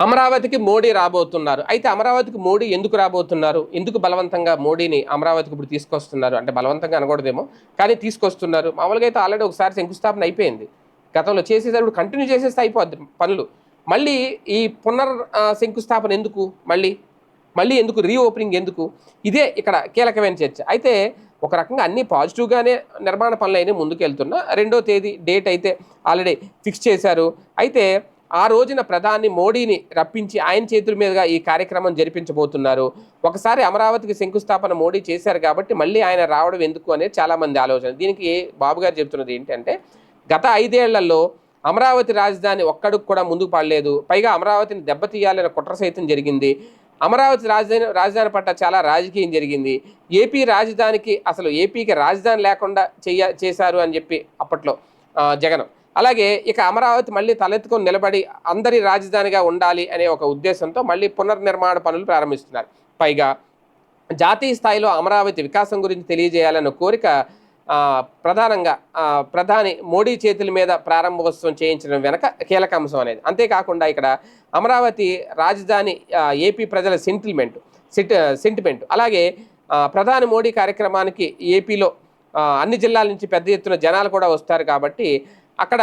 అమరావతికి మోడీ రాబోతున్నారు. అయితే అమరావతికి మోడీ ఎందుకు రాబోతున్నారు? ఎందుకు బలవంతంగా మోడీని అమరావతికి ఇప్పుడు తీసుకొస్తున్నారు? అంటే బలవంతంగా అనకూడదేమో, కానీ తీసుకొస్తున్నారు. మామూలుగా అయితే ఆల్రెడీ ఒకసారి శంకుస్థాపన అయిపోయింది. గతంలో చేసేసారు, ఇప్పుడు కంటిన్యూ చేసేస్తే అయిపోద్ది పనులు. మళ్ళీ ఈ శంకుస్థాపన ఎందుకు? మళ్ళీ మళ్ళీ ఎందుకు రీఓపెనింగ్ ఎందుకు? ఇదే ఇక్కడ కీలకమైన చర్చ. అయితే ఒక రకంగా అన్నీ పాజిటివ్గానే నిర్మాణ పనులు ముందుకెళ్తున్నా. 2వ తేదీ డేట్ అయితే ఆల్రెడీ ఫిక్స్ చేశారు. అయితే ఆ రోజున ప్రధాని మోడీని రప్పించి ఆయన చేతుల మీదుగా ఈ కార్యక్రమం జరిపించబోతున్నారు. ఒకసారి అమరావతికి శంకుస్థాపన మోడీ చేశారు కాబట్టి మళ్ళీ ఆయన రావడం ఎందుకు అనేది చాలామంది ఆలోచన. దీనికి బాబు గారు చెప్తున్నది ఏంటంటే, గత 5 ఏళ్లలో అమరావతి రాజధాని ఒక్కడికి కూడా ముందుకు పడలేదు. పైగా అమరావతిని దెబ్బతీయాలనే కుట్ర సైతం జరిగింది. అమరావతి రాజధాని పట్ల చాలా రాజకీయం జరిగింది. ఏపీకి రాజధాని లేకుండా చేశారు అని చెప్పి అప్పట్లో జగన్. అలాగే ఇక అమరావతి మళ్ళీ తలెత్తుకొని నిలబడి అందరి రాజధానిగా ఉండాలి అనే ఒక ఉద్దేశంతో మళ్ళీ పునర్నిర్మాణ పనులు ప్రారంభిస్తున్నారు. పైగా జాతీయ స్థాయిలో అమరావతి వికాసం గురించి తెలియజేయాలన్న కోరిక ప్రధానంగా ప్రధాని మోడీ చేతుల మీద ప్రారంభోత్సవం చేయించడం వెనక కీలక అంశం అనేది. అంతేకాకుండా ఇక్కడ అమరావతి రాజధాని ఏపీ ప్రజల సెంటిమెంట్. అలాగే ప్రధాని మోడీ కార్యక్రమానికి ఏపీలో అన్ని జిల్లాల నుంచి పెద్ద ఎత్తున జనాలు కూడా వస్తారు కాబట్టి అక్కడ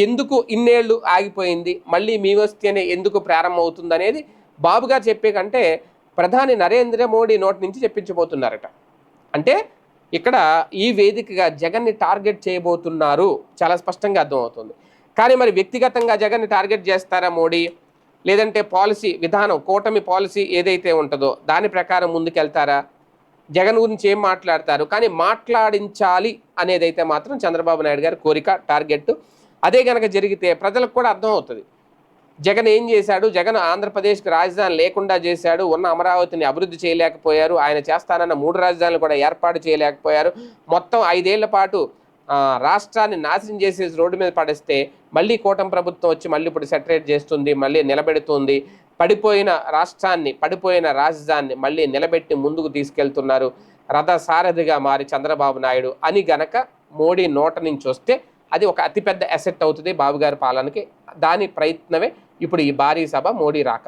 ఎందుకు ఇన్నేళ్లు ఆగిపోయింది, మళ్ళీ మీ వస్తేనే ఎందుకు ప్రారంభం అవుతుంది అనేది బాబు గారు చెప్పే కంటే ప్రధాని నరేంద్ర మోడీ నోటి నుంచి చెప్పించబోతున్నారట. అంటే ఇక్కడ ఈ వేదికగా జగన్ని టార్గెట్ చేయబోతున్నారు, చాలా స్పష్టంగా అర్థమవుతుంది. కానీ మరి వ్యక్తిగతంగా జగన్ని టార్గెట్ చేస్తారా మోడీ, లేదంటే పాలసీ విధానం కూటమి పాలసీ ఏదైతే ఉంటుందో దాని ప్రకారం ముందుకెళ్తారా, జగన్ గురించి ఏం మాట్లాడతారు, కానీ మాట్లాడించాలి అనేదైతే మాత్రం చంద్రబాబు నాయుడు గారి కోరిక, టార్గెట్. అదే కనుక జరిగితే ప్రజలకు కూడా అర్థమవుతుంది జగన్ ఏం చేశాడు. జగన్ ఆంధ్రప్రదేశ్కి రాజధాని లేకుండా చేశాడు, ఉన్న అమరావతిని అభివృద్ధి చేయలేకపోయారు, ఆయన చేస్తానన్న 3 రాజధానులు కూడా ఏర్పాటు చేయలేకపోయారు. మొత్తం 5 ఏళ్ల పాటు రాష్ట్రాన్ని నాశనం చేసేసి రోడ్డు మీద పడేస్తే మళ్ళీ కూటమి ప్రభుత్వం వచ్చి మళ్ళీ ఇప్పుడు సెటరేట్ చేస్తుంది, మళ్ళీ నిలబెడుతుంది. పడిపోయిన రాష్ట్రాన్ని, పడిపోయిన రాజధానిని మళ్ళీ నిలబెట్టి ముందుకు తీసుకెళ్తున్నారు రథ సారథిగా మారి చంద్రబాబు నాయుడు అని గనక మోడీ నోట నుంచి వస్తే అది ఒక అతిపెద్ద అసెట్ అవుతుంది బాబు గారి పాలనకి. దాని ప్రయత్నమే ఇప్పుడు ఈ భారీ సభ, మోడీ రాక.